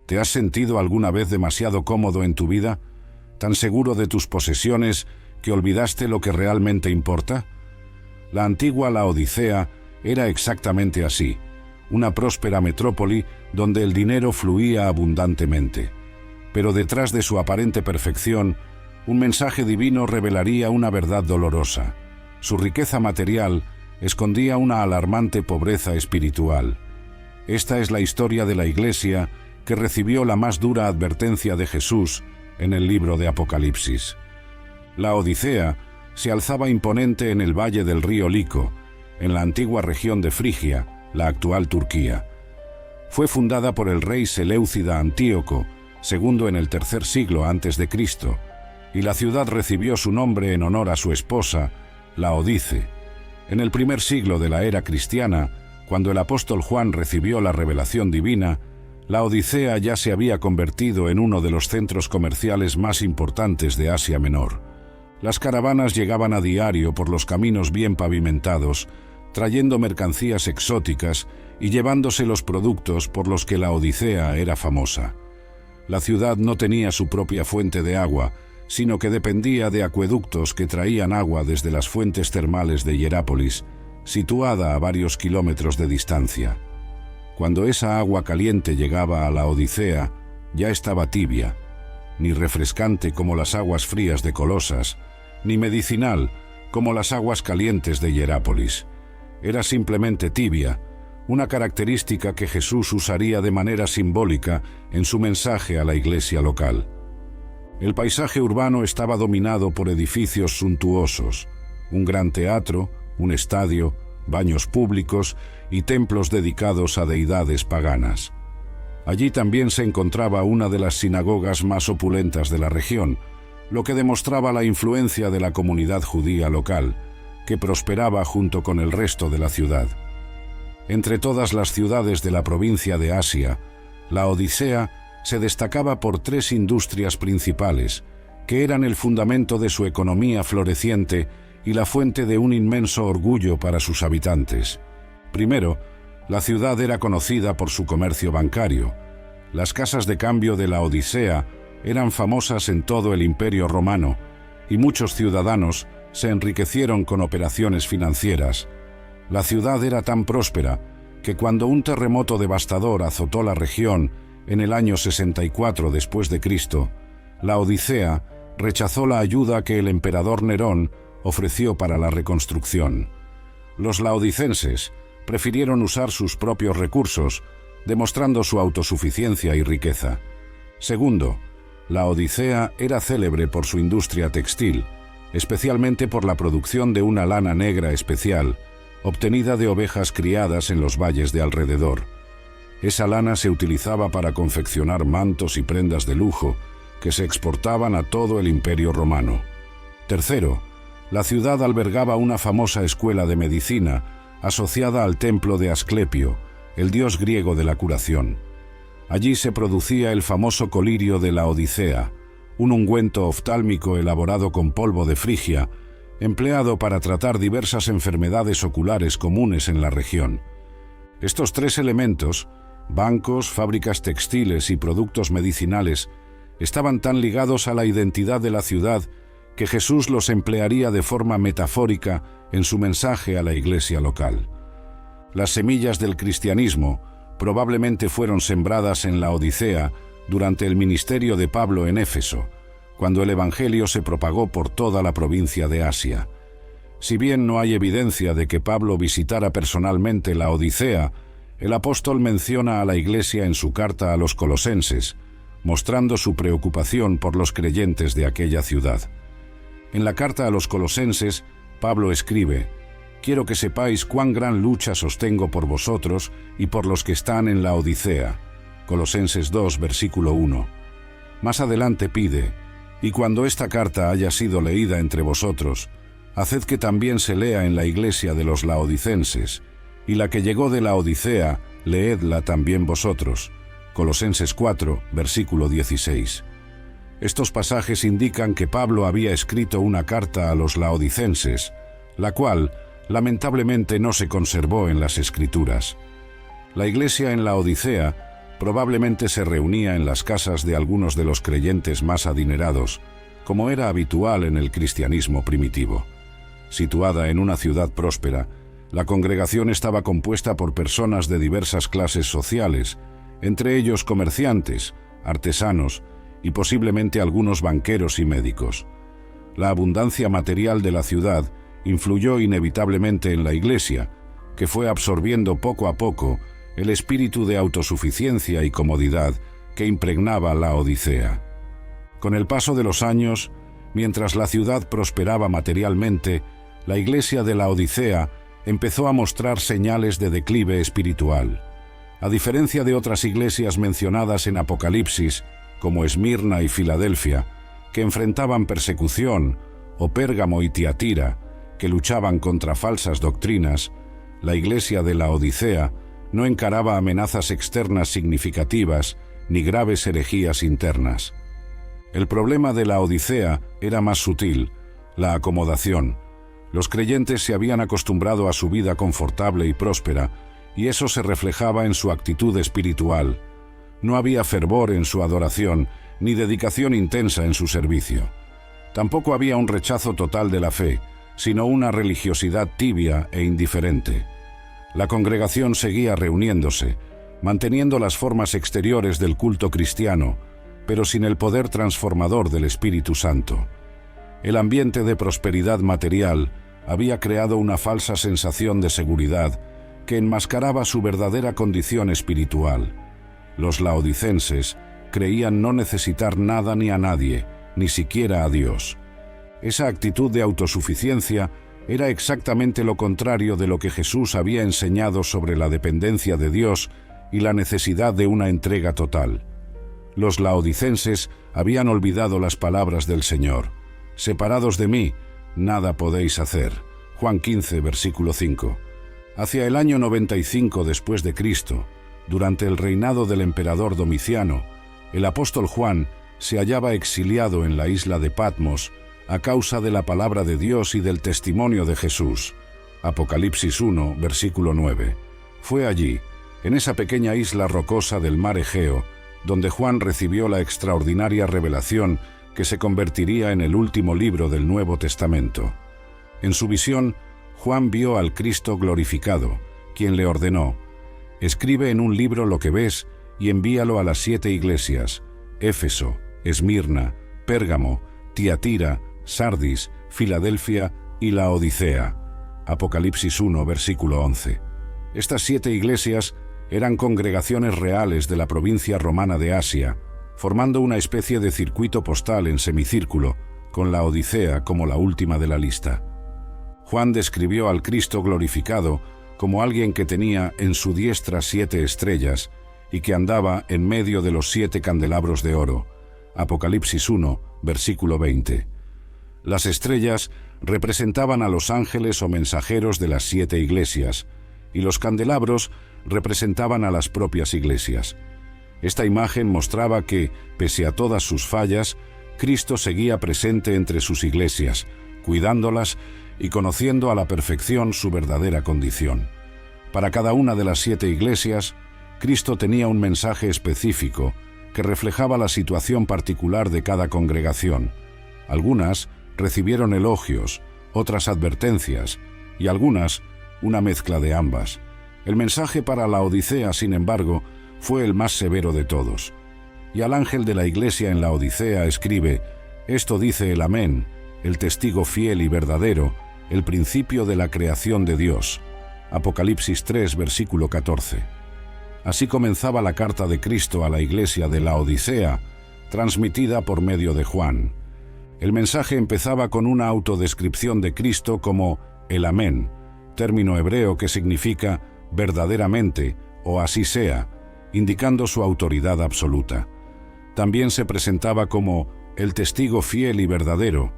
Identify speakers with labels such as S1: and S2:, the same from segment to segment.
S1: ¿Te has sentido alguna vez demasiado cómodo en tu vida? ¿Tan seguro de tus posesiones que olvidaste lo que realmente importa? La antigua Laodicea era exactamente así, una próspera metrópoli donde el dinero fluía abundantemente. Pero detrás de su aparente perfección, un mensaje divino revelaría una verdad dolorosa. Su riqueza material escondía una alarmante pobreza espiritual. Esta es la historia de la Iglesia que recibió la más dura advertencia de Jesús en el libro de Apocalipsis. La Odisea se alzaba imponente en el valle del río Lico, en la antigua región de Frigia, la actual Turquía. Fue fundada por el rey Seleucida Antíoco, segundo en el tercer siglo antes de Cristo, y la ciudad recibió su nombre en honor a su esposa, Laodice. En el primer siglo de la era cristiana, cuando el apóstol Juan recibió la revelación divina, Laodicea ya se había convertido en uno de los centros comerciales más importantes de Asia Menor. Las caravanas llegaban a diario por los caminos bien pavimentados, trayendo mercancías exóticas y llevándose los productos por los que Laodicea era famosa. La ciudad no tenía su propia fuente de agua, sino que dependía de acueductos que traían agua desde las fuentes termales de Hierápolis, situada a varios kilómetros de distancia. Cuando esa agua caliente llegaba a Laodicea, ya estaba tibia, ni refrescante como las aguas frías de Colosas, ni medicinal como las aguas calientes de Hierápolis. Era simplemente tibia, una característica que Jesús usaría de manera simbólica en su mensaje a la iglesia local. El paisaje urbano estaba dominado por edificios suntuosos, un gran teatro, un estadio, baños públicos y templos dedicados a deidades paganas. Allí también se encontraba una de las sinagogas más opulentas de la región, lo que demostraba la influencia de la comunidad judía local, que prosperaba junto con el resto de la ciudad. Entre todas las ciudades de la provincia de Asia, la Odisea se destacaba por tres industrias principales, que eran el fundamento de su economía floreciente y la fuente de un inmenso orgullo para sus habitantes. Primero, la ciudad era conocida por su comercio bancario. Las casas de cambio de la Odisea eran famosas en todo el Imperio Romano, y muchos ciudadanos se enriquecieron con operaciones financieras. La ciudad era tan próspera que cuando un terremoto devastador azotó la región en el año 64 después de Cristo, la Odisea rechazó la ayuda que el emperador Nerón ofreció para la reconstrucción. Los laodicenses prefirieron usar sus propios recursos, demostrando su autosuficiencia y riqueza. Segundo, la Odisea era célebre por su industria textil, especialmente por la producción de una lana negra especial, obtenida de ovejas criadas en los valles de alrededor. Esa lana se utilizaba para confeccionar mantos y prendas de lujo que se exportaban a todo el Imperio Romano. Tercero, la ciudad albergaba una famosa escuela de medicina asociada al templo de Asclepio, el dios griego de la curación. Allí se producía el famoso colirio de la Odisea, un ungüento oftálmico elaborado con polvo de Frigia, empleado para tratar diversas enfermedades oculares comunes en la región. Estos tres elementos, bancos, fábricas textiles y productos medicinales, estaban tan ligados a la identidad de la ciudad que Jesús los emplearía de forma metafórica en su mensaje a la iglesia local. Las semillas del cristianismo probablemente fueron sembradas en la Odisea durante el ministerio de Pablo en Éfeso, cuando el evangelio se propagó por toda la provincia de Asia. Si bien no hay evidencia de que Pablo visitara personalmente la Odisea, el apóstol menciona a la iglesia en su carta a los colosenses, mostrando su preocupación por los creyentes de aquella ciudad. En la carta a los colosenses, Pablo escribe: «Quiero que sepáis cuán gran lucha sostengo por vosotros y por los que están en la Odisea». Colosenses 2, versículo 1. Más adelante pide: «Y cuando esta carta haya sido leída entre vosotros, haced que también se lea en la iglesia de los laodicenses, y la que llegó de la Odisea, leedla también vosotros». Colosenses 4, versículo 16. Estos pasajes indican que Pablo había escrito una carta a los laodicenses, la cual, lamentablemente, no se conservó en las Escrituras. La iglesia en la Odisea Probablemente se reunía en las casas de algunos de los creyentes más adinerados, como era habitual en el cristianismo primitivo. Situada en una ciudad próspera, la congregación estaba compuesta por personas de diversas clases sociales, entre ellos comerciantes, artesanos y posiblemente algunos banqueros y médicos. La abundancia material de la ciudad influyó inevitablemente en la Iglesia, que fue absorbiendo poco a poco el espíritu de autosuficiencia y comodidad que impregnaba la Odisea. Con el paso de los años, mientras la ciudad prosperaba materialmente, la iglesia de la Odisea empezó a mostrar señales de declive espiritual. A diferencia de otras iglesias mencionadas en Apocalipsis, como Esmirna y Filadelfia, que enfrentaban persecución, o Pérgamo y Tiatira, que luchaban contra falsas doctrinas, la iglesia de la Odisea no encaraba amenazas externas significativas ni graves herejías internas. El problema de la Odisea era más sutil, la acomodación. Los creyentes se habían acostumbrado a su vida confortable y próspera, y eso se reflejaba en su actitud espiritual. No había fervor en su adoración, ni dedicación intensa en su servicio. Tampoco había un rechazo total de la fe, sino una religiosidad tibia e indiferente. La congregación seguía reuniéndose, manteniendo las formas exteriores del culto cristiano, pero sin el poder transformador del Espíritu Santo. El ambiente de prosperidad material había creado una falsa sensación de seguridad que enmascaraba su verdadera condición espiritual. Los laodicenses creían no necesitar nada ni a nadie, ni siquiera a Dios. Esa actitud de autosuficiencia era exactamente lo contrario de lo que Jesús había enseñado sobre la dependencia de Dios y la necesidad de una entrega total. Los laodicenses habían olvidado las palabras del Señor: «Separados de mí, nada podéis hacer». Juan 15, versículo 5. Hacia el año 95 después de Cristo, durante el reinado del emperador Domiciano, el apóstol Juan se hallaba exiliado en la isla de Patmos a causa de la palabra de Dios y del testimonio de Jesús. Apocalipsis 1, versículo 9. Fue allí, en esa pequeña isla rocosa del mar Egeo, donde Juan recibió la extraordinaria revelación que se convertiría en el último libro del Nuevo Testamento. En su visión, Juan vio al Cristo glorificado, quien le ordenó: «Escribe en un libro lo que ves y envíalo a las 7 iglesias: Éfeso, Esmirna, Pérgamo, Tiatira, Sardis, Filadelfia y la Odisea». Apocalipsis 1, versículo 11. Estas 7 iglesias eran congregaciones reales de la provincia romana de Asia, formando una especie de circuito postal en semicírculo, con la Odisea como la última de la lista. Juan describió al Cristo glorificado como alguien que tenía en su diestra 7 estrellas y que andaba en medio de los 7 candelabros de oro. Apocalipsis 1, versículo 20. Las estrellas representaban a los ángeles o mensajeros de las 7 iglesias, y los candelabros representaban a las propias iglesias. Esta imagen mostraba que, pese a todas sus fallas, Cristo seguía presente entre sus iglesias, cuidándolas y conociendo a la perfección su verdadera condición. Para cada una de las 7 iglesias, Cristo tenía un mensaje específico que reflejaba la situación particular de cada congregación. Algunas recibieron elogios, otras advertencias, y algunas una mezcla de ambas. El mensaje para la Odisea, sin embargo, fue el más severo de todos. Y al ángel de la iglesia en la Odisea escribe: «Esto dice el Amén, el testigo fiel y verdadero, el principio de la creación de Dios». Apocalipsis 3, versículo 14. Así comenzaba la carta de Cristo a la iglesia de la Odisea, transmitida por medio de Juan. El mensaje empezaba con una autodescripción de Cristo como el Amén, término hebreo que significa verdaderamente o así sea, indicando su autoridad absoluta. También se presentaba como el testigo fiel y verdadero,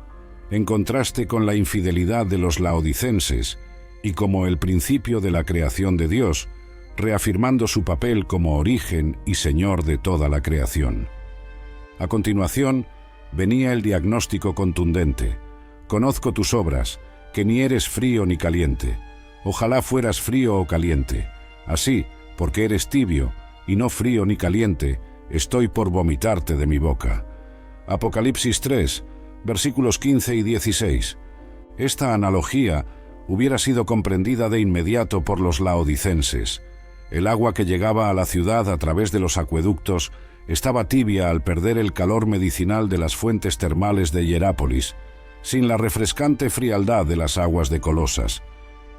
S1: en contraste con la infidelidad de los laodicenses, y como el principio de la creación de Dios, reafirmando su papel como origen y Señor de toda la creación. A continuación, venía el diagnóstico contundente: «Conozco tus obras, que ni eres frío ni caliente. Ojalá fueras frío o caliente. Así, porque eres tibio, y no frío ni caliente, estoy por vomitarte de mi boca. Apocalipsis 3, versículos 15 y 16. Esta analogía hubiera sido comprendida de inmediato por los laodicenses. El agua que llegaba a la ciudad a través de los acueductos estaba tibia al perder el calor medicinal de las fuentes termales de Hierápolis, sin la refrescante frialdad de las aguas de Colosas.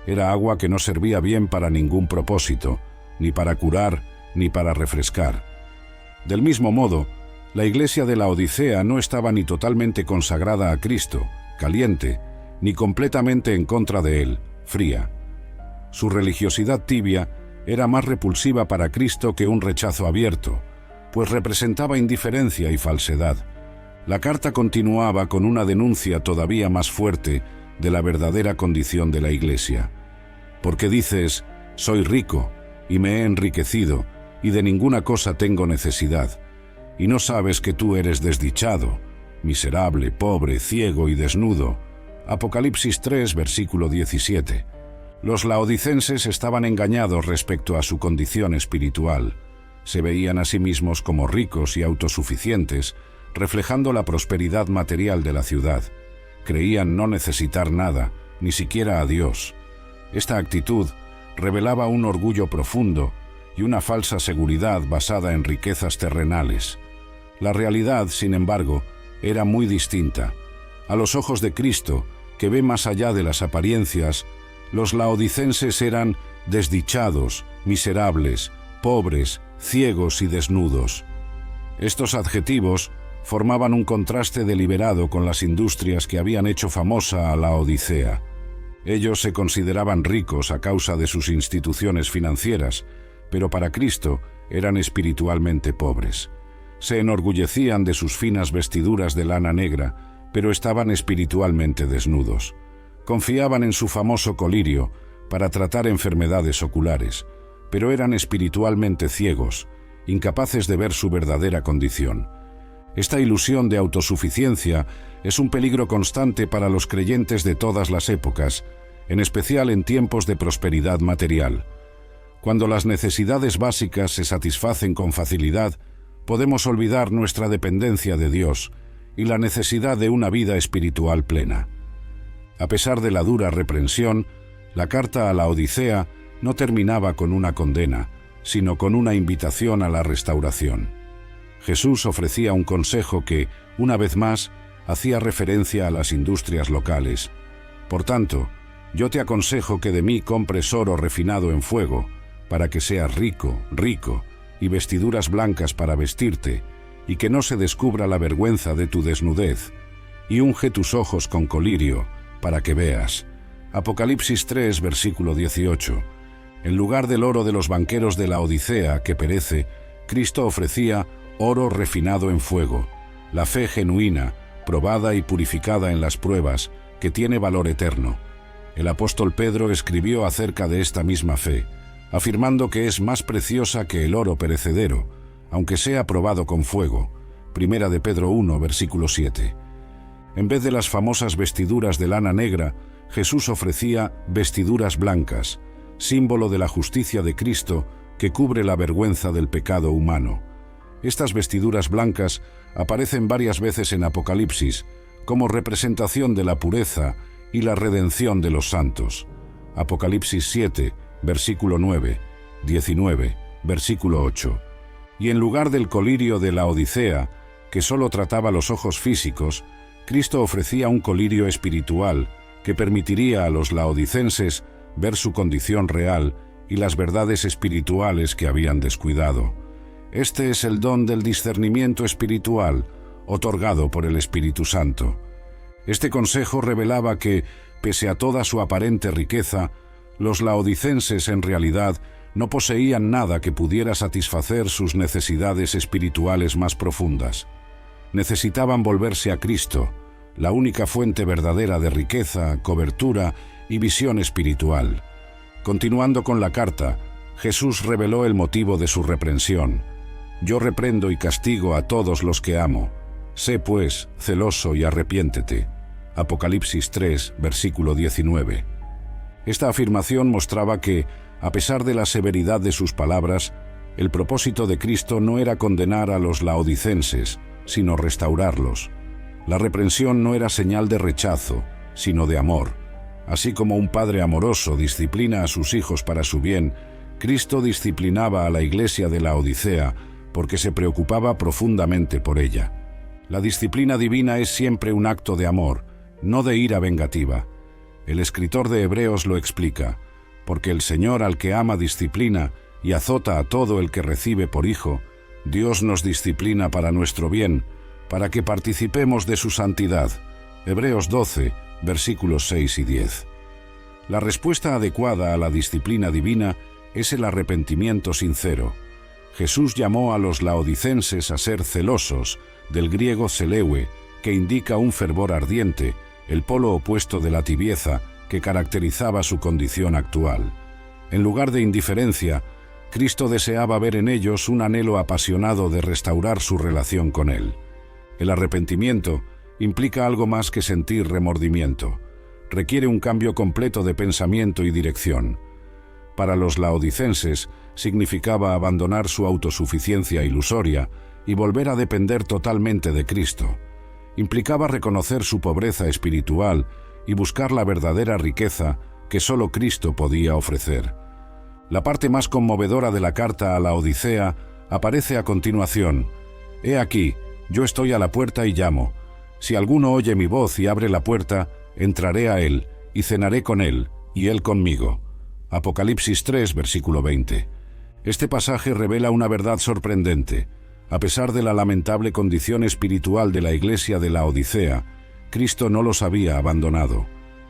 S1: Era agua que no servía bien para ningún propósito, ni para curar, ni para refrescar. Del mismo modo, la iglesia de la Odisea no estaba ni totalmente consagrada a Cristo, caliente, ni completamente en contra de Él, fría. Su religiosidad tibia era más repulsiva para Cristo que un rechazo abierto, pues representaba indiferencia y falsedad. La carta continuaba con una denuncia todavía más fuerte de la verdadera condición de la iglesia. Porque dices, soy rico, y me he enriquecido, y de ninguna cosa tengo necesidad, y no sabes que tú eres desdichado, miserable, pobre, ciego y desnudo. Apocalipsis 3, versículo 17. Los laodicenses estaban engañados respecto a su condición espiritual. Se veían a sí mismos como ricos y autosuficientes, reflejando la prosperidad material de la ciudad. Creían no necesitar nada, ni siquiera a Dios. Esta actitud revelaba un orgullo profundo y una falsa seguridad basada en riquezas terrenales. La realidad, sin embargo, era muy distinta. A los ojos de Cristo, que ve más allá de las apariencias, los laodicenses eran desdichados, miserables, pobres, ciegos y desnudos. Estos adjetivos formaban un contraste deliberado con las industrias que habían hecho famosa a la Odisea. Ellos se consideraban ricos a causa de sus instituciones financieras, pero para Cristo eran espiritualmente pobres. Se enorgullecían de sus finas vestiduras de lana negra, pero estaban espiritualmente desnudos. Confiaban en su famoso colirio para tratar enfermedades oculares, pero eran espiritualmente ciegos, incapaces de ver su verdadera condición. Esta ilusión de autosuficiencia es un peligro constante para los creyentes de todas las épocas, en especial en tiempos de prosperidad material. Cuando las necesidades básicas se satisfacen con facilidad, podemos olvidar nuestra dependencia de Dios y la necesidad de una vida espiritual plena. A pesar de la dura reprensión, la carta a la Odisea no terminaba con una condena, sino con una invitación a la restauración. Jesús ofrecía un consejo que, una vez más, hacía referencia a las industrias locales. Por tanto, yo te aconsejo que de mí compres oro refinado en fuego, para que seas rico, y vestiduras blancas para vestirte, y que no se descubra la vergüenza de tu desnudez, y unge tus ojos con colirio, para que veas. Apocalipsis 3, versículo 18. En lugar del oro de los banqueros de la Odisea, que perece, Cristo ofrecía oro refinado en fuego, la fe genuina, probada y purificada en las pruebas, que tiene valor eterno. El apóstol Pedro escribió acerca de esta misma fe, afirmando que es más preciosa que el oro perecedero, aunque sea probado con fuego. Primera de Pedro 1, versículo 7. En vez de las famosas vestiduras de lana negra, Jesús ofrecía vestiduras blancas, símbolo de la justicia de Cristo que cubre la vergüenza del pecado humano. Estas vestiduras blancas aparecen varias veces en Apocalipsis como representación de la pureza y la redención de los santos. Apocalipsis 7, versículo 9, 19, versículo 8. Y en lugar del colirio de la Odisea, que solo trataba los ojos físicos, Cristo ofrecía un colirio espiritual que permitiría a los laodicenses ver su condición real y las verdades espirituales que habían descuidado. Este es el don del discernimiento espiritual, otorgado por el Espíritu Santo. Este consejo revelaba que, pese a toda su aparente riqueza, los laodicenses en realidad no poseían nada que pudiera satisfacer sus necesidades espirituales más profundas. Necesitaban volverse a Cristo, la única fuente verdadera de riqueza, cobertura y visión espiritual. Continuando con la carta, Jesús reveló el motivo de su reprensión. Yo reprendo y castigo a todos los que amo. Sé pues celoso y arrepiéntete. Apocalipsis 3, versículo 19. Esta afirmación mostraba que, a pesar de la severidad de sus palabras, El propósito de Cristo no era condenar a los laodicenses, sino restaurarlos. La reprensión no era señal de rechazo, sino de amor. Así como un padre amoroso disciplina a sus hijos para su bien, Cristo disciplinaba a la iglesia de Laodicea porque se preocupaba profundamente por ella. La disciplina divina es siempre un acto de amor, no de ira vengativa. El escritor de Hebreos lo explica, porque el Señor al que ama disciplina y azota a todo el que recibe por hijo, Dios nos disciplina para nuestro bien, para que participemos de su santidad. Hebreos 12, versículos 6 y 10. La respuesta adecuada a la disciplina divina es el arrepentimiento sincero. Jesús llamó a los laodicenses a ser celosos, del griego celeue, que indica un fervor ardiente, el polo opuesto de la tibieza que caracterizaba su condición actual. En lugar de indiferencia, Cristo deseaba ver en ellos un anhelo apasionado de restaurar su relación con Él. El arrepentimiento implica algo más que sentir remordimiento. Requiere un cambio completo de pensamiento y dirección. Para los laodicenses significaba abandonar su autosuficiencia ilusoria y volver a depender totalmente de Cristo. Implicaba reconocer su pobreza espiritual y buscar la verdadera riqueza que solo Cristo podía ofrecer. La parte más conmovedora de la carta a la Odisea aparece a continuación. «He aquí, yo estoy a la puerta y llamo. Si alguno oye mi voz y abre la puerta, entraré a él, y cenaré con él, y él conmigo». Apocalipsis 3, versículo 20. Este pasaje revela una verdad sorprendente. A pesar de la lamentable condición espiritual de la iglesia de la Odisea, Cristo no los había abandonado.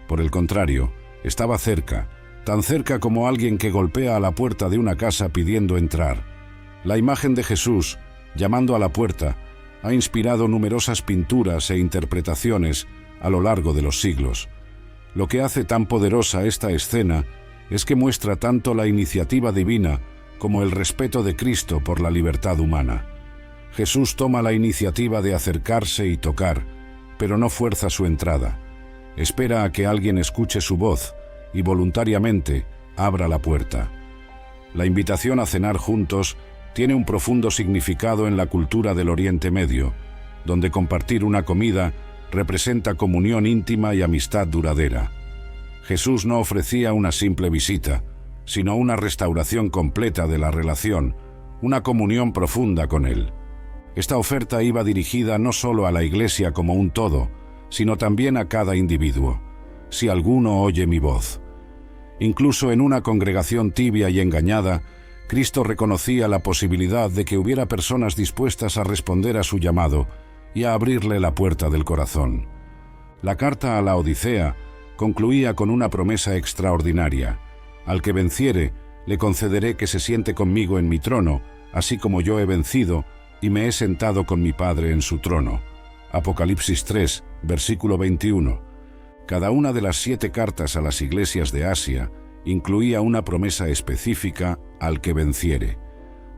S1: Por el contrario, estaba cerca, tan cerca como alguien que golpea a la puerta de una casa pidiendo entrar. La imagen de Jesús, llamando a la puerta, ha inspirado numerosas pinturas e interpretaciones a lo largo de los siglos. Lo que hace tan poderosa esta escena es que muestra tanto la iniciativa divina como el respeto de Cristo por la libertad humana. Jesús toma la iniciativa de acercarse y tocar, pero no fuerza su entrada. Espera a que alguien escuche su voz y voluntariamente abra la puerta. La invitación a cenar juntos tiene un profundo significado en la cultura del Oriente Medio, donde compartir una comida representa comunión íntima y amistad duradera. Jesús no ofrecía una simple visita, sino una restauración completa de la relación, una comunión profunda con Él. Esta oferta iba dirigida no solo a la Iglesia como un todo, sino también a cada individuo. Si alguno oye mi voz. Incluso en una congregación tibia y engañada, Cristo reconocía la posibilidad de que hubiera personas dispuestas a responder a su llamado y a abrirle la puerta del corazón. La carta a la Odisea concluía con una promesa extraordinaria. Al que venciere, le concederé que se siente conmigo en mi trono, así como yo he vencido y me he sentado con mi Padre en su trono. Apocalipsis 3, versículo 21. Cada una de las 7 cartas a las iglesias de Asia incluía una promesa específica al que venciere.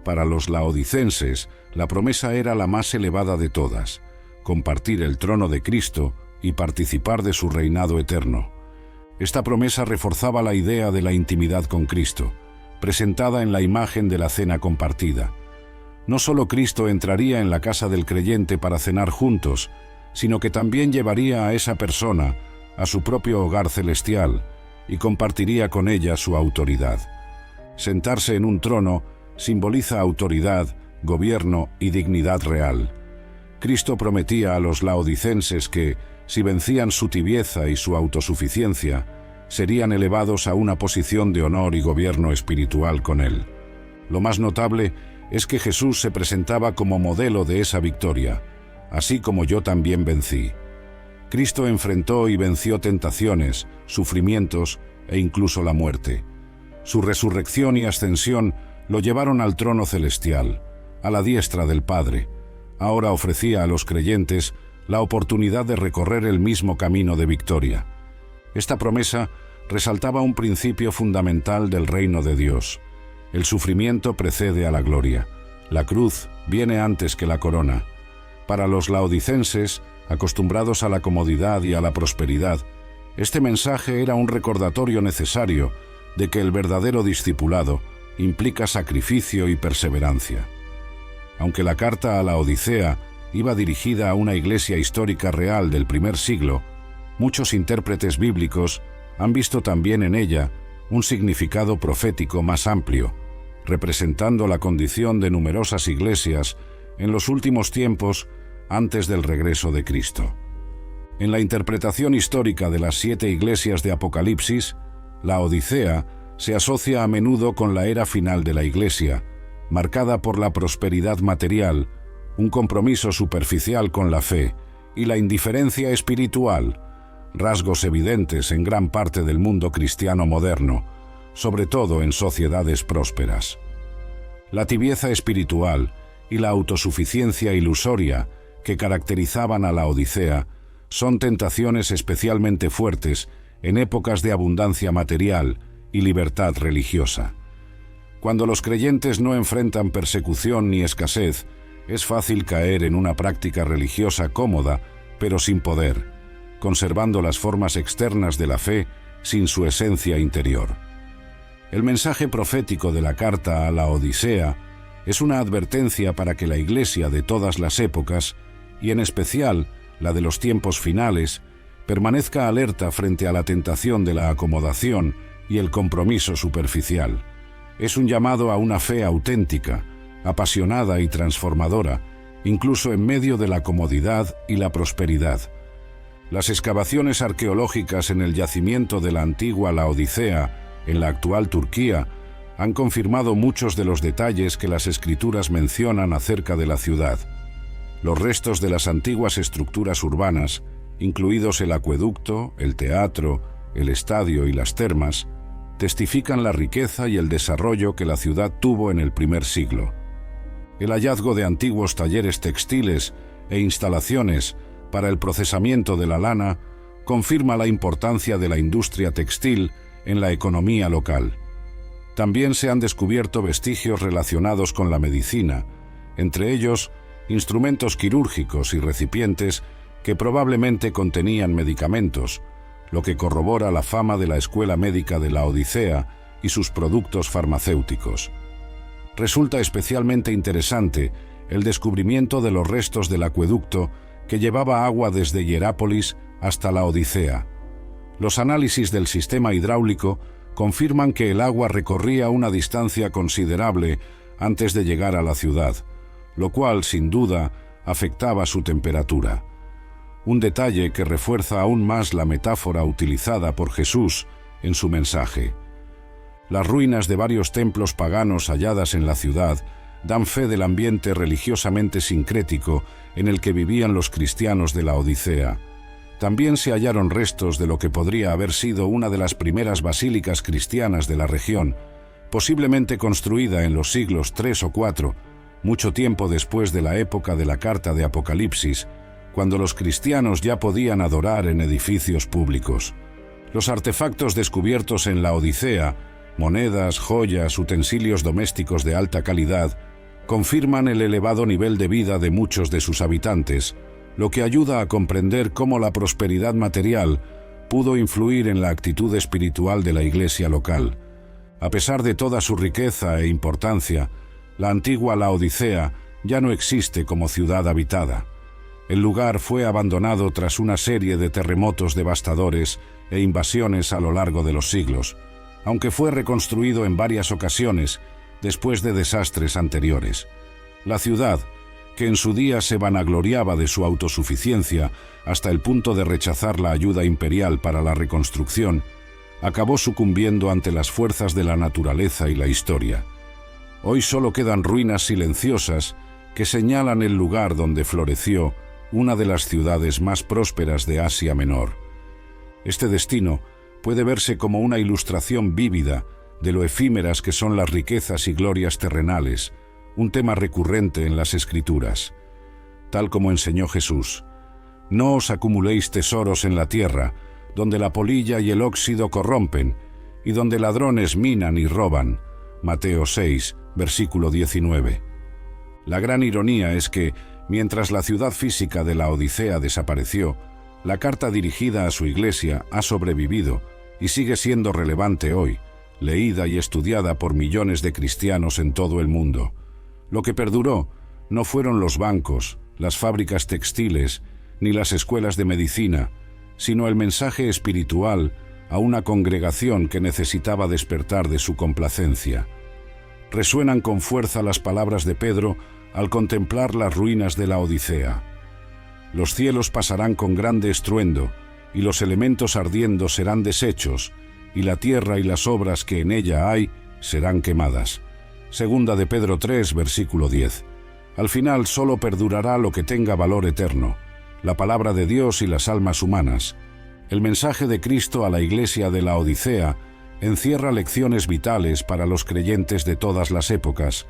S1: Para los laodicenses, la promesa era la más elevada de todas: compartir el trono de Cristo y participar de su reinado eterno. Esta promesa reforzaba la idea de la intimidad con Cristo, presentada en la imagen de la cena compartida. No solo Cristo entraría en la casa del creyente para cenar juntos, sino que también llevaría a esa persona a su propio hogar celestial y compartiría con ella su autoridad. Sentarse en un trono simboliza autoridad, gobierno y dignidad real. Cristo prometía a los laodicenses que, si vencían su tibieza y su autosuficiencia, serían elevados a una posición de honor y gobierno espiritual con Él. Lo más notable es que Jesús se presentaba como modelo de esa victoria, así como yo también vencí. Cristo enfrentó y venció tentaciones, sufrimientos e incluso la muerte. Su resurrección y ascensión lo llevaron al trono celestial, a la diestra del Padre. Ahora ofrecía a los creyentes la oportunidad de recorrer el mismo camino de victoria. Esta promesa resaltaba un principio fundamental del reino de Dios. El sufrimiento precede a la gloria. La cruz viene antes que la corona. Para los laodicenses, acostumbrados a la comodidad y a la prosperidad, este mensaje era un recordatorio necesario de que el verdadero discipulado implica sacrificio y perseverancia. Aunque la carta a la Odisea iba dirigida a una iglesia histórica real del primer siglo, muchos intérpretes bíblicos han visto también en ella un significado profético más amplio, representando la condición de numerosas iglesias en los últimos tiempos antes del regreso de Cristo. En la interpretación histórica de las 7 iglesias de Apocalipsis, la Odisea se asocia a menudo con la era final de la Iglesia, marcada por la prosperidad material, un compromiso superficial con la fe y la indiferencia espiritual, rasgos evidentes en gran parte del mundo cristiano moderno, sobre todo en sociedades prósperas. La tibieza espiritual y la autosuficiencia ilusoria que caracterizaban a la Odisea son tentaciones especialmente fuertes en épocas de abundancia material y libertad religiosa. Cuando los creyentes no enfrentan persecución ni escasez, es fácil caer en una práctica religiosa cómoda, pero sin poder, conservando las formas externas de la fe sin su esencia interior. El mensaje profético de la carta a la Odisea es una advertencia para que la Iglesia de todas las épocas, y en especial la de los tiempos finales, permanezca alerta frente a la tentación de la acomodación y el compromiso superficial. Es un llamado a una fe auténtica, apasionada y transformadora, incluso en medio de la comodidad y la prosperidad. Las excavaciones arqueológicas en el yacimiento de la antigua Laodicea, en la actual Turquía, han confirmado muchos de los detalles que las escrituras mencionan acerca de la ciudad. Los restos de las antiguas estructuras urbanas, incluidos el acueducto, el teatro, el estadio y las termas, testifican la riqueza y el desarrollo que la ciudad tuvo en el primer siglo. El hallazgo de antiguos talleres textiles e instalaciones para el procesamiento de la lana confirma la importancia de la industria textil en la economía local. También se han descubierto vestigios relacionados con la medicina, entre ellos instrumentos quirúrgicos y recipientes que probablemente contenían medicamentos, lo que corrobora la fama de la escuela médica de la Odisea y sus productos farmacéuticos. Resulta especialmente interesante el descubrimiento de los restos del acueducto que llevaba agua desde Hierápolis hasta la Odisea. Los análisis del sistema hidráulico confirman que el agua recorría una distancia considerable antes de llegar a la ciudad, lo cual, sin duda, afectaba su temperatura. Un detalle que refuerza aún más la metáfora utilizada por Jesús en su mensaje. Las ruinas de varios templos paganos halladas en la ciudad dan fe del ambiente religiosamente sincrético en el que vivían los cristianos de la Odisea. También se hallaron restos de lo que podría haber sido una de las primeras basílicas cristianas de la región, posiblemente construida en los siglos III o IV, mucho tiempo después de la época de la Carta de Apocalipsis, cuando los cristianos ya podían adorar en edificios públicos. Los artefactos descubiertos en la Odisea, monedas, joyas, utensilios domésticos de alta calidad, confirman el elevado nivel de vida de muchos de sus habitantes, lo que ayuda a comprender cómo la prosperidad material pudo influir en la actitud espiritual de la iglesia local. A pesar de toda su riqueza e importancia, la antigua Laodicea ya no existe como ciudad habitada. El lugar fue abandonado tras una serie de terremotos devastadores e invasiones a lo largo de los siglos, aunque fue reconstruido en varias ocasiones después de desastres anteriores. La ciudad, que en su día se vanagloriaba de su autosuficiencia hasta el punto de rechazar la ayuda imperial para la reconstrucción, acabó sucumbiendo ante las fuerzas de la naturaleza y la historia. Hoy solo quedan ruinas silenciosas que señalan el lugar donde floreció una de las ciudades más prósperas de Asia Menor. Este destino puede verse como una ilustración vívida de lo efímeras que son las riquezas y glorias terrenales, un tema recurrente en las Escrituras. Tal como enseñó Jesús: «No os acumuléis tesoros en la tierra, donde la polilla y el óxido corrompen, y donde ladrones minan y roban». Mateo 6, versículo 19. La gran ironía es que, mientras la ciudad física de la Odisea desapareció, la carta dirigida a su iglesia ha sobrevivido y sigue siendo relevante hoy, leída y estudiada por millones de cristianos en todo el mundo. Lo que perduró no fueron los bancos, las fábricas textiles, ni las escuelas de medicina, sino el mensaje espiritual a una congregación que necesitaba despertar de su complacencia. Resuenan con fuerza las palabras de Pedro al contemplar las ruinas de la Odisea. Los cielos pasarán con grande estruendo, y los elementos ardiendo serán deshechos, y la tierra y las obras que en ella hay serán quemadas. Segunda de Pedro 3, versículo 10. Al final solo perdurará lo que tenga valor eterno, la palabra de Dios y las almas humanas. El mensaje de Cristo a la iglesia de la Odisea encierra lecciones vitales para los creyentes de todas las épocas,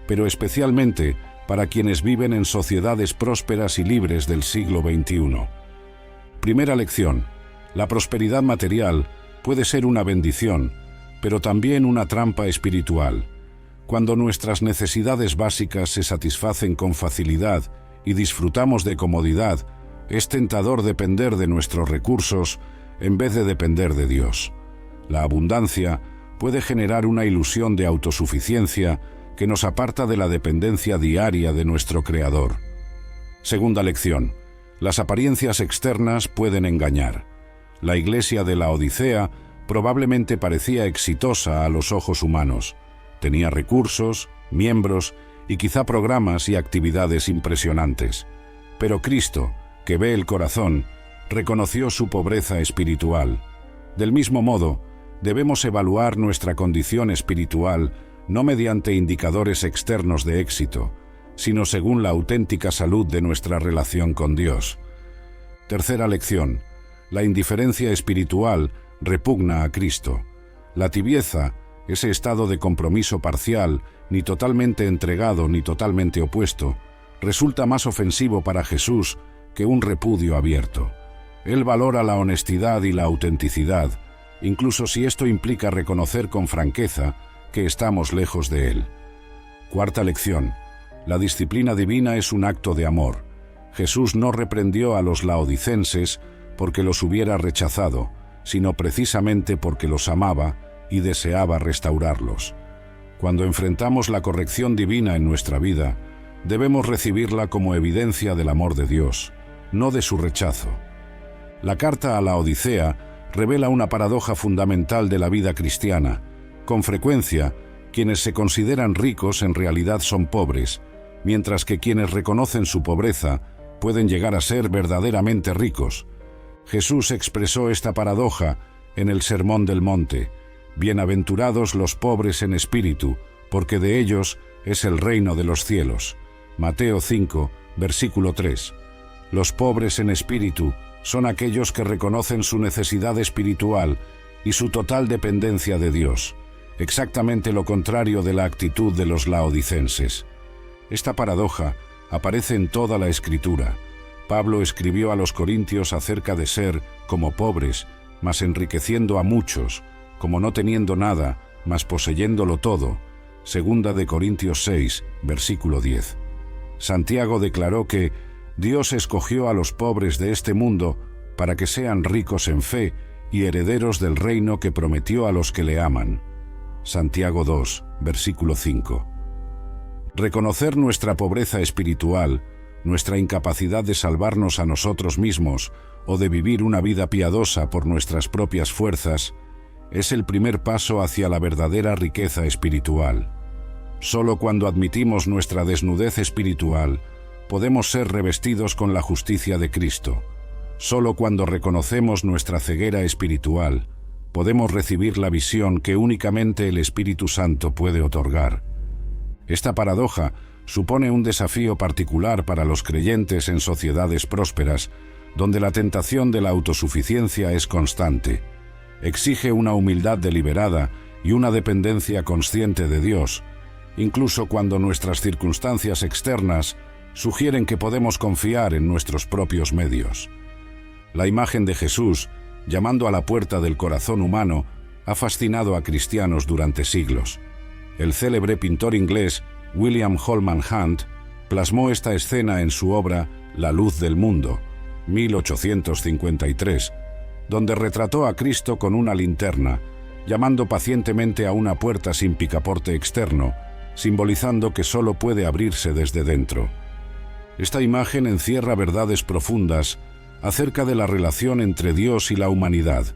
S1: pero especialmente para quienes viven en sociedades prósperas y libres del siglo XXI. Primera lección: la prosperidad material puede ser una bendición, pero también una trampa espiritual. Cuando nuestras necesidades básicas se satisfacen con facilidad y disfrutamos de comodidad, es tentador depender de nuestros recursos en vez de depender de Dios. La abundancia puede generar una ilusión de autosuficiencia que nos aparta de la dependencia diaria de nuestro Creador. Segunda lección: las apariencias externas pueden engañar. La iglesia de la Odisea probablemente parecía exitosa a los ojos humanos. Tenía recursos, miembros y quizá programas y actividades impresionantes. Pero Cristo, que ve el corazón, reconoció su pobreza espiritual. Del mismo modo, debemos evaluar nuestra condición espiritual no mediante indicadores externos de éxito, sino según la auténtica salud de nuestra relación con Dios. Tercera lección: la indiferencia espiritual repugna a Cristo. La tibieza, ese estado de compromiso parcial, ni totalmente entregado ni totalmente opuesto, resulta más ofensivo para Jesús que un repudio abierto. Él valora la honestidad y la autenticidad, incluso si esto implica reconocer con franqueza que estamos lejos de Él. Cuarta lección: la disciplina divina es un acto de amor. Jesús no reprendió a los laodicenses porque los hubiera rechazado, sino precisamente porque los amaba y deseaba restaurarlos. Cuando enfrentamos la corrección divina en nuestra vida, debemos recibirla como evidencia del amor de Dios, no de su rechazo. La carta a la Odisea revela una paradoja fundamental de la vida cristiana. Con frecuencia, quienes se consideran ricos en realidad son pobres, mientras que quienes reconocen su pobreza pueden llegar a ser verdaderamente ricos. Jesús expresó esta paradoja en el Sermón del Monte: «Bienaventurados los pobres en espíritu, porque de ellos es el reino de los cielos». Mateo 5, versículo 3. Los pobres en espíritu son aquellos que reconocen su necesidad espiritual y su total dependencia de Dios, exactamente lo contrario de la actitud de los laodicenses. Esta paradoja aparece en toda la Escritura. Pablo escribió a los corintios acerca de ser como pobres, mas enriqueciendo a muchos, como no teniendo nada, mas poseyéndolo todo. Segunda de Corintios 6, versículo 10. Santiago declaró que Dios escogió a los pobres de este mundo para que sean ricos en fe y herederos del reino que prometió a los que le aman. Santiago 2, versículo 5. Reconocer nuestra pobreza espiritual, nuestra incapacidad de salvarnos a nosotros mismos o de vivir una vida piadosa por nuestras propias fuerzas, es el primer paso hacia la verdadera riqueza espiritual. Solo cuando admitimos nuestra desnudez espiritual, podemos ser revestidos con la justicia de Cristo. Solo cuando reconocemos nuestra ceguera espiritual, podemos recibir la visión que únicamente el Espíritu Santo puede otorgar. Esta paradoja supone un desafío particular para los creyentes en sociedades prósperas, donde la tentación de la autosuficiencia es constante. Exige una humildad deliberada y una dependencia consciente de Dios, incluso cuando nuestras circunstancias externas sugieren que podemos confiar en nuestros propios medios. La imagen de Jesús, llamando a la puerta del corazón humano, ha fascinado a cristianos durante siglos. El célebre pintor inglés William Holman Hunt plasmó esta escena en su obra La luz del mundo, 1853, donde retrató a Cristo con una linterna, llamando pacientemente a una puerta sin picaporte externo, simbolizando que solo puede abrirse desde dentro. Esta imagen encierra verdades profundas acerca de la relación entre Dios y la humanidad.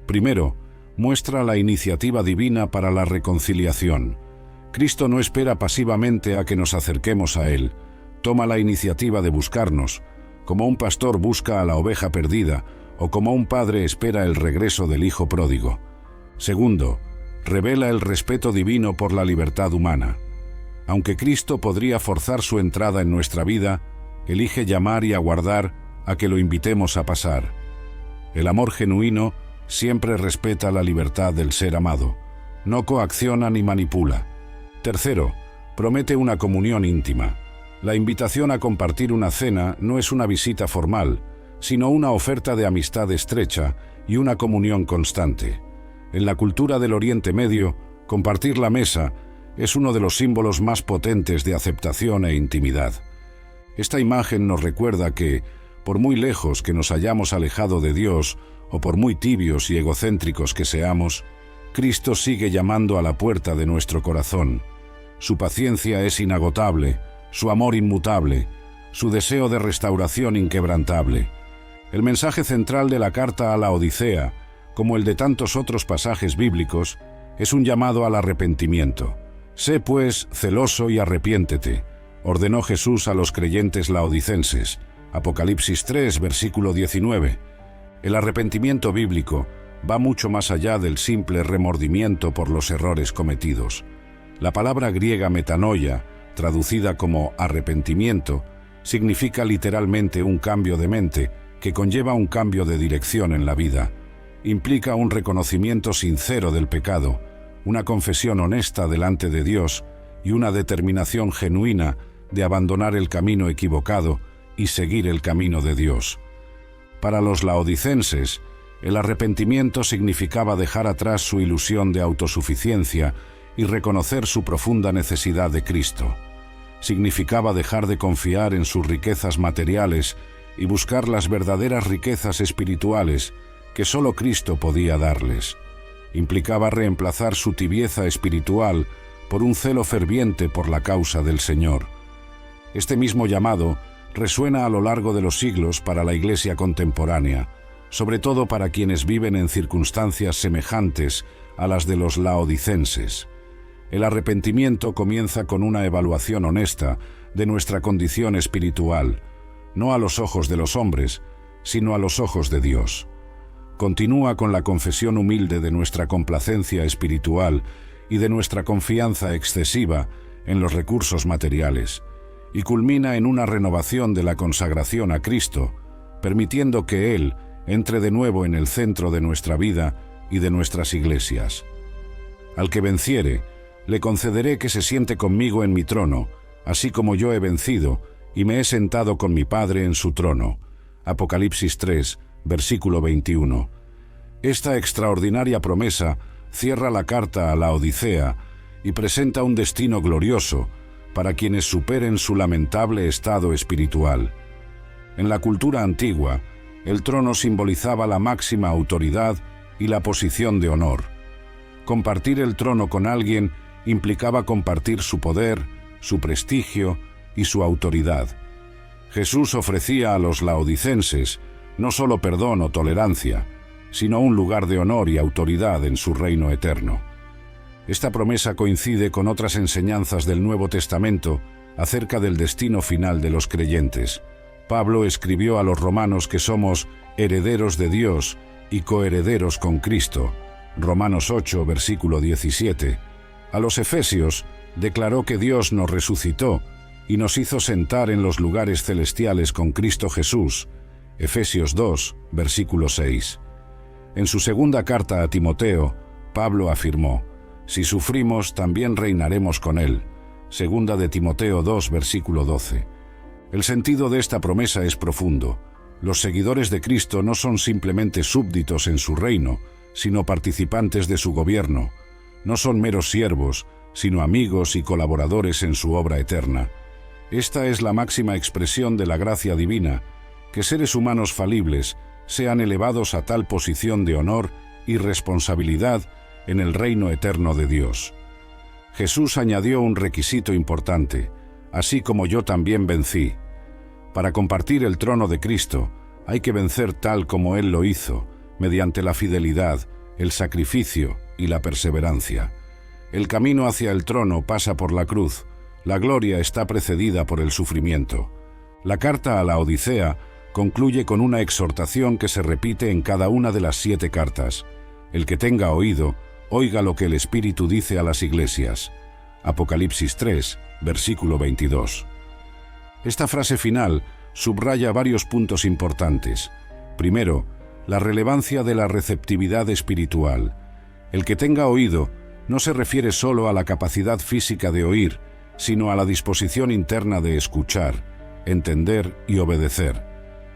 S1: Primero, muestra la iniciativa divina para la reconciliación. Cristo no espera pasivamente a que nos acerquemos a Él. Toma la iniciativa de buscarnos, como un pastor busca a la oveja perdida o como un padre espera el regreso del hijo pródigo. Segundo, revela el respeto divino por la libertad humana. Aunque Cristo podría forzar su entrada en nuestra vida, elige llamar y aguardar a que lo invitemos a pasar. El amor genuino siempre respeta la libertad del ser amado, no coacciona ni manipula. Tercero, promete una comunión íntima. La invitación a compartir una cena no es una visita formal, sino una oferta de amistad estrecha y una comunión constante. En la cultura del Oriente Medio, compartir la mesa es uno de los símbolos más potentes de aceptación e intimidad. Esta imagen nos recuerda que, por muy lejos que nos hayamos alejado de Dios, o por muy tibios y egocéntricos que seamos, Cristo sigue llamando a la puerta de nuestro corazón. Su paciencia es inagotable, su amor inmutable, su deseo de restauración inquebrantable. El mensaje central de la carta a la Odisea, como el de tantos otros pasajes bíblicos, es un llamado al arrepentimiento. Sé pues celoso y arrepiéntete, ordenó Jesús a los creyentes laodicenses. Apocalipsis 3, versículo 19. El arrepentimiento bíblico va mucho más allá del simple remordimiento por los errores cometidos. La palabra griega metanoia, traducida como arrepentimiento, significa literalmente un cambio de mente que conlleva un cambio de dirección en la vida. Implica un reconocimiento sincero del pecado, una confesión honesta delante de Dios y una determinación genuina de abandonar el camino equivocado y seguir el camino de Dios. Para los laodicenses, el arrepentimiento significaba dejar atrás su ilusión de autosuficiencia y reconocer su profunda necesidad de Cristo. Significaba dejar de confiar en sus riquezas materiales y buscar las verdaderas riquezas espirituales que solo Cristo podía darles. Implicaba reemplazar su tibieza espiritual por un celo ferviente por la causa del Señor. Este mismo llamado resuena a lo largo de los siglos para la Iglesia contemporánea, sobre todo para quienes viven en circunstancias semejantes a las de los laodicenses. El arrepentimiento comienza con una evaluación honesta de nuestra condición espiritual, no a los ojos de los hombres, sino a los ojos de Dios. Continúa con la confesión humilde de nuestra complacencia espiritual y de nuestra confianza excesiva en los recursos materiales, y culmina en una renovación de la consagración a Cristo, permitiendo que Él entre de nuevo en el centro de nuestra vida y de nuestras iglesias. Al que venciere, le concederé que se siente conmigo en mi trono, así como yo he vencido y me he sentado con mi Padre en su trono. Apocalipsis 3, versículo 21. Esta extraordinaria promesa cierra la carta a la Odisea y presenta un destino glorioso para quienes superen su lamentable estado espiritual. En la cultura antigua, el trono simbolizaba la máxima autoridad y la posición de honor. Compartir el trono con alguien implicaba compartir su poder, su prestigio y su autoridad. Jesús ofrecía a los laodicenses no solo perdón o tolerancia, sino un lugar de honor y autoridad en su reino eterno. Esta promesa coincide con otras enseñanzas del Nuevo Testamento acerca del destino final de los creyentes. Pablo escribió a los romanos que somos herederos de Dios y coherederos con Cristo. Romanos 8, versículo 17. A los efesios declaró que Dios nos resucitó y nos hizo sentar en los lugares celestiales con Cristo Jesús. Efesios 2, versículo 6. En su segunda carta a Timoteo, Pablo afirmó: si sufrimos, también reinaremos con él. Segunda de Timoteo 2, versículo 12. El sentido de esta promesa es profundo. Los seguidores de Cristo no son simplemente súbditos en su reino, sino participantes de su gobierno. No son meros siervos, sino amigos y colaboradores en su obra eterna. Esta es la máxima expresión de la gracia divina, que seres humanos falibles sean elevados a tal posición de honor y responsabilidad en el reino eterno de Dios. Jesús añadió un requisito importante: así como yo también vencí. Para compartir el trono de Cristo, hay que vencer tal como Él lo hizo, mediante la fidelidad, el sacrificio y la perseverancia. El camino hacia el trono pasa por la cruz. La gloria está precedida por el sufrimiento. La carta a la Odisea concluye con una exhortación que se repite en cada una de las 7 cartas. El que tenga oído, oiga lo que el Espíritu dice a las iglesias. Apocalipsis 3, versículo 22. Esta frase final subraya varios puntos importantes. Primero, la relevancia de la receptividad espiritual. El que tenga oído no se refiere solo a la capacidad física de oír, sino a la disposición interna de escuchar, entender y obedecer.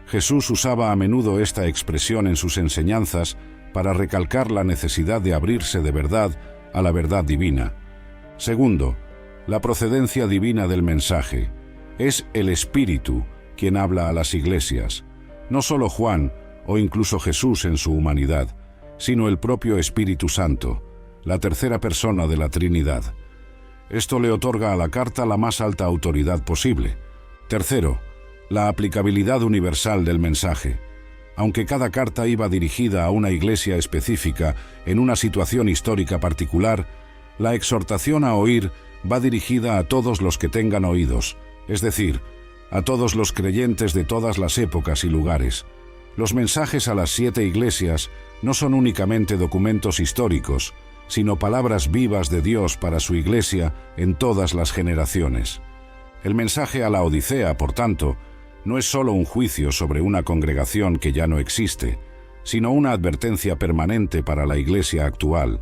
S1: Jesús usaba a menudo esta expresión en sus enseñanzas para recalcar la necesidad de abrirse de verdad a la verdad divina. Segundo, la procedencia divina del mensaje. Es el Espíritu quien habla a las iglesias, no solo Juan o incluso Jesús en su humanidad, sino el propio Espíritu Santo, la tercera persona de la Trinidad. Esto le otorga a la carta la más alta autoridad posible. Tercero, la aplicabilidad universal del mensaje. Aunque cada carta iba dirigida a una iglesia específica en una situación histórica particular, la exhortación a oír va dirigida a todos los que tengan oídos, es decir, a todos los creyentes de todas las épocas y lugares. Los mensajes a las 7 iglesias no son únicamente documentos históricos, sino palabras vivas de Dios para su iglesia en todas las generaciones. El mensaje a la Odisea, por tanto, no es solo un juicio sobre una congregación que ya no existe, sino una advertencia permanente para la iglesia actual.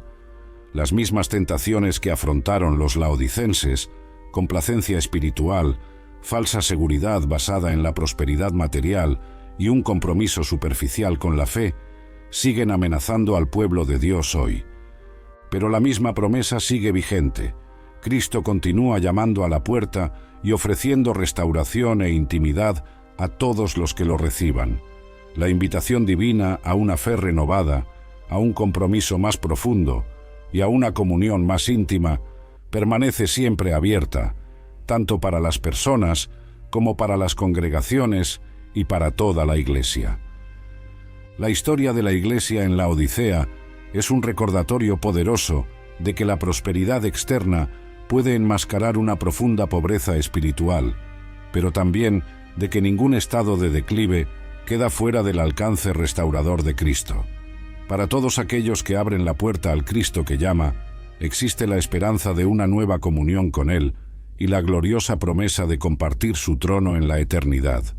S1: Las mismas tentaciones que afrontaron los laodicenses, complacencia espiritual, falsa seguridad basada en la prosperidad material y un compromiso superficial con la fe, siguen amenazando al pueblo de Dios hoy. Pero la misma promesa sigue vigente. Cristo continúa llamando a la puerta y ofreciendo restauración e intimidad a todos los que lo reciban. La invitación divina a una fe renovada, a un compromiso más profundo y a una comunión más íntima permanece siempre abierta, tanto para las personas como para las congregaciones y para toda la Iglesia. La historia de la Iglesia en la Odisea es un recordatorio poderoso de que la prosperidad externa puede enmascarar una profunda pobreza espiritual, pero también de que ningún estado de declive queda fuera del alcance restaurador de Cristo. Para todos aquellos que abren la puerta al Cristo que llama, existe la esperanza de una nueva comunión con Él y la gloriosa promesa de compartir su trono en la eternidad.